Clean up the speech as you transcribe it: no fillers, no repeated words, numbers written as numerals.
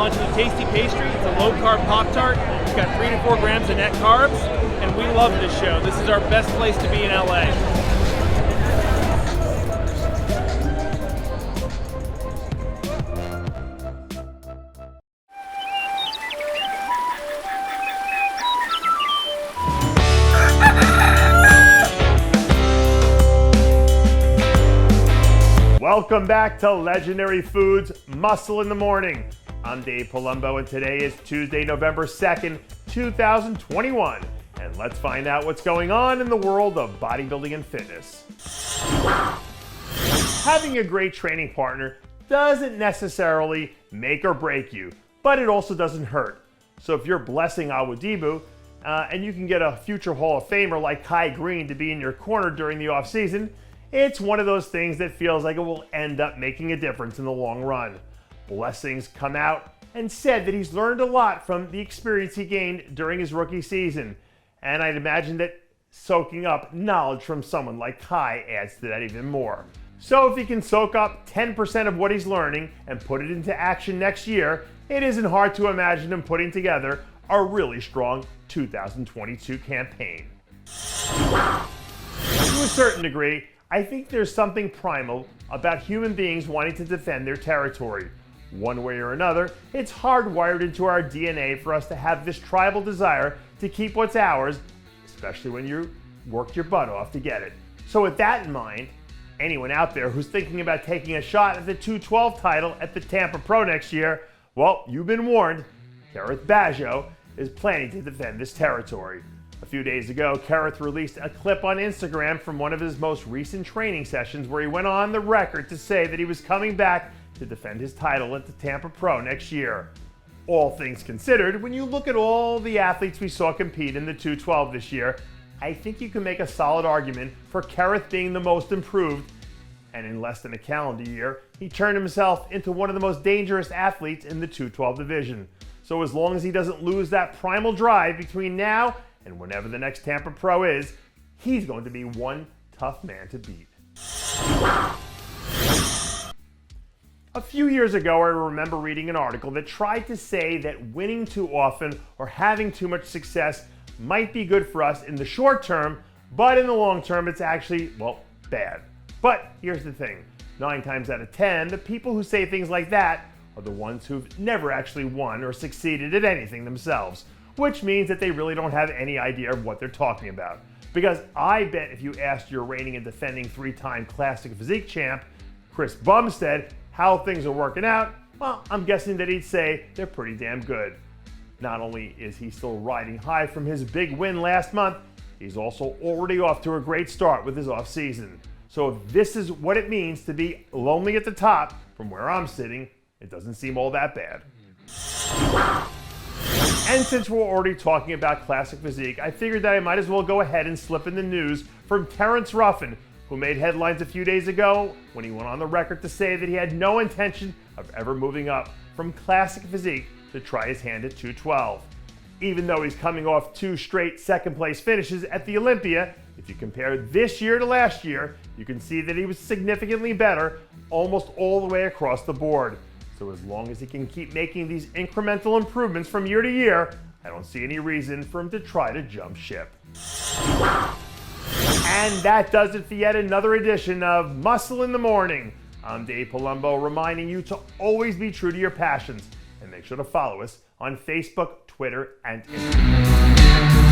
launching a tasty pastry. It's a low-carb Pop-Tart. It's got 3 to 4 grams of net carbs, and we love this show. This is our best place to be in LA. Welcome back to Legendary Foods Muscle in the Morning. I'm Dave Palumbo, and today is Tuesday, November 2nd, 2021. And let's find out what's going on in the world of bodybuilding and fitness. Having a great training partner doesn't necessarily make or break you, but it also doesn't hurt. So if you're blessing Awodibu, and you can get a future Hall of Famer like Greene to be in your corner during the offseason, it's one of those things that feels like it will end up making a difference in the long run. Blessings come out and said that he's learned a lot from the experience he gained during his rookie season. And I'd imagine that soaking up knowledge from someone like Kai adds to that even more. So if he can soak up 10% of what he's learning and put it into action next year, it isn't hard to imagine him putting together a really strong 2022 campaign. To a certain degree, I think there's something primal about human beings wanting to defend their territory. One way or another, it's hardwired into our DNA for us to have this tribal desire to keep what's ours, especially when you worked your butt off to get it. So with that in mind, anyone out there who's thinking about taking a shot at the 212 title at the Tampa Pro next year, well, you've been warned. Kerrith Bajjo is planning to defend this territory. A few days ago, Kerrith released a clip on Instagram from one of his most recent training sessions where he went on the record to say that he was coming back to defend his title at the Tampa Pro next year. All things considered, when you look at all the athletes we saw compete in the 212 this year, I think you can make a solid argument for Kerrith being the most improved, and in less than a calendar year, he turned himself into one of the most dangerous athletes in the 212 division. So as long as he doesn't lose that primal drive between now and whenever the next Tampa Pro is, he's going to be one tough man to beat. A few years ago, I remember reading an article that tried to say that winning too often or having too much success might be good for us in the short term, but in the long term, it's actually, well, bad. But here's the thing, 9 times out of 10, the people who say things like that are the ones who've never actually won or succeeded at anything themselves, which means that they really don't have any idea of what they're talking about. Because I bet if you asked your reigning and defending 3-time classic physique champ, Chris Bumstead, how things are working out, well, I'm guessing that he'd say they're pretty damn good. Not only is he still riding high from his big win last month, he's also already off to a great start with his offseason. So if this is what it means to be lonely at the top, from where I'm sitting, it doesn't seem all that bad. And since we're already talking about classic physique, I figured that I might as well go ahead and slip in the news from Terrence Ruffin, who made headlines a few days ago when he went on the record to say that he had no intention of ever moving up from classic physique to try his hand at 212. Even though he's coming off 2 straight second-place finishes at the Olympia, if you compare this year to last year, you can see that he was significantly better almost all the way across the board. So as long as he can keep making these incremental improvements from year to year, I don't see any reason for him to try to jump ship. And that does it for yet another edition of Muscle in the Morning. I'm Dave Palumbo, reminding you to always be true to your passions, and make sure to follow us on Facebook, Twitter, and Instagram.